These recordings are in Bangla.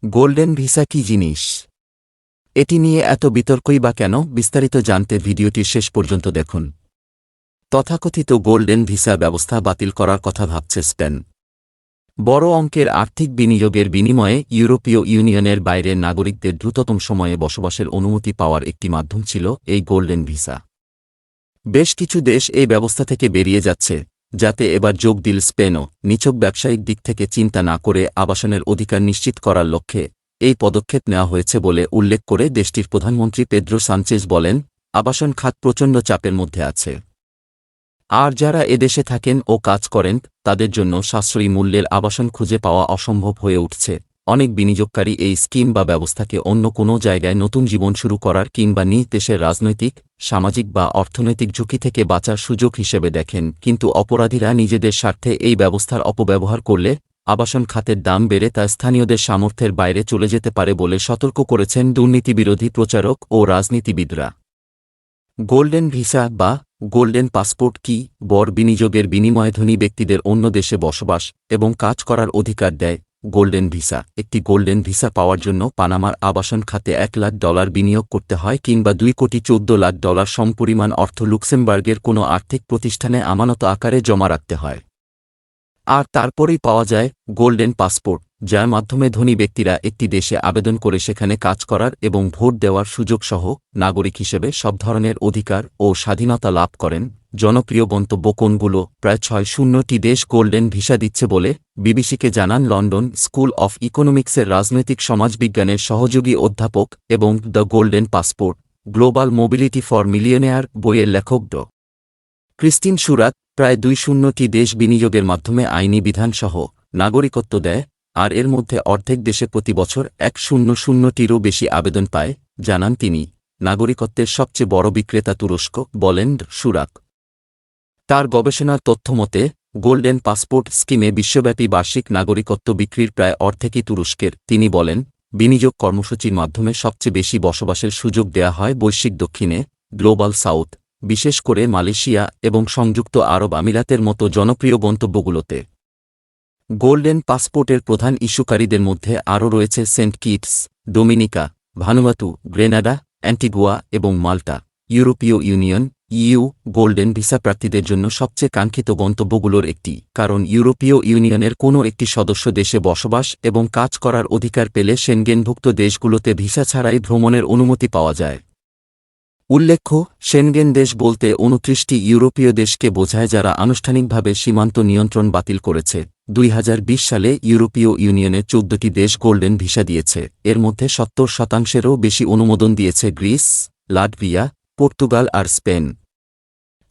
গোল্ডেন ভিসা কি জিনিস? এটি নিয়ে এত বিতর্কই বা কেন? বিস্তারিত জানতে ভিডিওটি শেষ পর্যন্ত দেখুন। তথাকথিত গোল্ডেন ভিসা ব্যবস্থা বাতিল করার কথা ভাবছে স্পেন। বড় অঙ্কের আর্থিক বিনিয়োগের বিনিময়ে ইউরোপীয় ইউনিয়নের বাইরের নাগরিকদের দ্রুততম সময়ে বসবাসের অনুমতি পাওয়ার একটি মাধ্যম ছিল এই গোল্ডেন ভিসা। বেশ কিছু দেশ এই ব্যবস্থা থেকে বেরিয়ে যাচ্ছে, যাতে এবার যোগ দিল স্পেনও। নিছক ব্যবসায়িক দিক থেকে চিন্তা না করে আবাসনের অধিকার নিশ্চিত করার লক্ষ্যে এই পদক্ষেপ নেওয়া হয়েছে বলে উল্লেখ করে দেশটির প্রধানমন্ত্রী পেদ্রো সানচেজ বলেন, আবাসন খাত প্রচণ্ড চাপের মধ্যে আছে। আর যারা এদেশে থাকেন ও কাজ করেন তাদের জন্য সাশ্রয়ী মূল্যের আবাসন খুঁজে পাওয়া অসম্ভব হয়ে উঠছে। অনেক বিনিয়োগকারী এই স্কিম বা ব্যবস্থাকে অন্য কোনো জায়গায় নতুন জীবন শুরু করার কিংবা নিজ দেশের রাজনৈতিক, সামাজিক বা অর্থনৈতিক ঝুঁকি থেকে বাঁচার সুযোগ হিসেবে দেখেন। কিন্তু অপরাধীরা নিজেদের স্বার্থে এই ব্যবস্থার অপব্যবহার করলে আবাসন খাতের দাম বেড়ে তা স্থানীয়দের সামর্থ্যের বাইরে চলে যেতে পারে বলে সতর্ক করেছেন দুর্নীতিবিরোধী প্রচারক ও রাজনীতিবিদরা। গোল্ডেন ভিসা বা গোল্ডেন পাসপোর্ট কি? বিনিয়োগের বিনিময়ে ধনী ব্যক্তিদের অন্য দেশে বসবাস এবং কাজ করার অধিকার দেয় গোল্ডেন ভিসা। একটি গোল্ডেন ভিসা পাওয়ার জন্য পানামার আবাসন খাতে $1,00,000 বিনিয়োগ করতে হয় কিংবা $2,14,00,000 সমপরিমাণ অর্থ লুক্সেমবার্গের কোনো আর্থিক প্রতিষ্ঠানে আমানত আকারে জমা রাখতে হয়। আর তারপরেই পাওয়া যায় গোল্ডেন পাসপোর্ট, যার মাধ্যমে ধনী ব্যক্তিরা একটি দেশে আবেদন করে সেখানে কাজ করার এবং ভোট দেওয়ার সুযোগ সহ নাগরিক হিসেবে সব ধরনের অধিকার ও স্বাধীনতা লাভ করেন। জনপ্রিয় গন্তব্য কোনগুলো? প্রায় 60টি দেশ গোল্ডেন ভিসা দিচ্ছে বলে বিবিসিকে জানান লন্ডন স্কুল অফ ইকোনমিক্সের রাজনৈতিক সমাজবিজ্ঞানের সহযোগী অধ্যাপক এবং the golden passport global mobility for millionaire বইয়ের লেখক ড. ক্রিস্টিন সুরাত। প্রায় 20টি দেশ বিনিয়োগের মাধ্যমে আইনি বিধানসহ নাগরিকত্ব দেয়, আর এর মধ্যে অর্ধেক দেশে প্রতি বছর 100টিরও বেশি আবেদন পায়, জানান তিনি। নাগরিকত্বের সবচেয়ে বড় বিক্রেতা তুরস্ক, বলেন সুরাক। তার গবেষণার তথ্যমতে গোল্ডেন পাসপোর্ট স্কিমে বিশ্বব্যাপী বার্ষিক নাগরিকত্ব বিক্রির প্রায় অর্ধেকই তুরস্কের। তিনি বলেন, বিনিয়োগ কর্মসূচির মাধ্যমে সবচেয়ে বেশি বসবাসের সুযোগ দেয়া হয় বৈশ্বিক দক্ষিণে, গ্লোবাল সাউথ, বিশেষ করে মালয়েশিয়া এবং সংযুক্ত আরব আমিরাতের মতো জনপ্রিয় গন্তব্যগুলোতে। গোল্ডেন পাসপোর্টের প্রধান ইস্যুকারীদের মধ্যে আরও রয়েছে Saint Kitts, Dominica, Vanuatu, Grenada, Antigua এবং মাল্টা। ইউরোপীয় ইউনিয়ন ইইউ গোল্ডেন ভিসা প্রার্থীদের জন্য সবচেয়ে কাঙ্ক্ষিত গন্তব্যগুলোর একটি, কারণ ইউরোপীয় ইউনিয়নের কোনো একটি সদস্য দেশে বসবাস এবং কাজ করার অধিকার পেলে সেনগেনভুক্ত দেশগুলোতে ভিসা ছাড়াই ভ্রমণের অনুমতি পাওয়া যায়। উল্লেখ্য, সেনগেন দেশ বলতে 29টি ইউরোপীয় দেশকে বোঝায় যারা আনুষ্ঠানিকভাবে সীমান্ত নিয়ন্ত্রণ বাতিল করেছে। 2020 সালে ইউরোপীয় ইউনিয়নের 14টি দেশ গোল্ডেন ভিসা দিয়েছে, এর মধ্যে 70%-এরও বেশি অনুমোদন দিয়েছে গ্রিস, লাটভিয়া, পর্তুগাল আর স্পেন।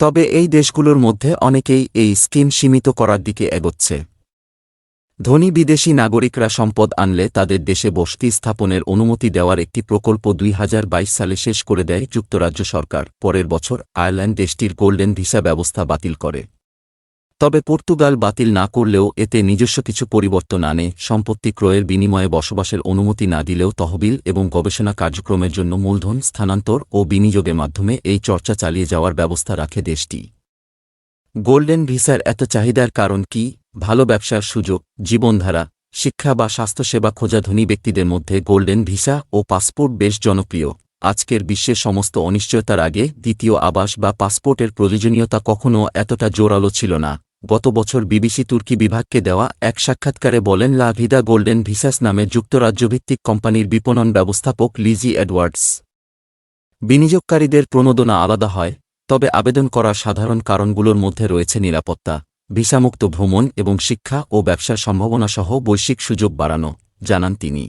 তবে এই দেশগুলোর মধ্যে অনেকেই এই স্কিম সীমিত করার দিকে এগোচ্ছে। ধনী বিদেশি নাগরিকরা সম্পদ আনলে তাদের দেশে বসতি স্থাপনের অনুমতি দেওয়ার একটি প্রকল্প 2022 সালে শেষ করে দেয় যুক্তরাজ্য সরকার। পরের বছর আয়ারল্যান্ড দেশটির গোল্ডেন ভিসা ব্যবস্থা বাতিল করে। তবে পর্তুগাল বাতিল না করলেও এতে নিজস্ব কিছু পরিবর্তন আনে। সম্পত্তি ক্রয়ের বিনিময়ে বসবাসের অনুমতি না দিলেও তহবিল এবং গবেষণা কার্যক্রমের জন্য মূলধন স্থানান্তর ও বিনিয়োগের মাধ্যমে এই চর্চা চালিয়ে যাওয়ার ব্যবস্থা রাখে দেশটি। গোল্ডেন ভিসার এত চাহিদার কারণ কি? ভালো ব্যবসার সুযোগ, জীবনধারা, শিক্ষা বা স্বাস্থ্যসেবা খোঁজা ধনী ব্যক্তিদের মধ্যে গোল্ডেন ভিসা ও পাসপোর্ট বেশ জনপ্রিয়। আজকের বিশ্বের সমস্ত অনিশ্চয়তার আগে দ্বিতীয় আবাস বা পাসপোর্টের প্রয়োজনীয়তা কখনও এতটা জোরালো ছিল না। গত বছর বিবিসি তুর্কি বিভাগকে দেওয়া এক সাক্ষাৎকারে বলেন লা ভিদা গোল্ডেন ভিসাস নামে যুক্তরাজ্যভিত্তিক কোম্পানির বিপণন ব্যবস্থাপক লিজি এডওয়ার্ডস। বিনিয়োগকারীদের প্রণোদনা আলাদা হয়, তবে আবেদন করার সাধারণ কারণগুলোর মধ্যে রয়েছে নিরাপত্তা, ভিসামুক্ত ভ্রমণ এবং শিক্ষা ও ব্যবসার সম্ভাবনাসহ বৈশ্বিক সুযোগ বাড়ানো, জানান তিনি।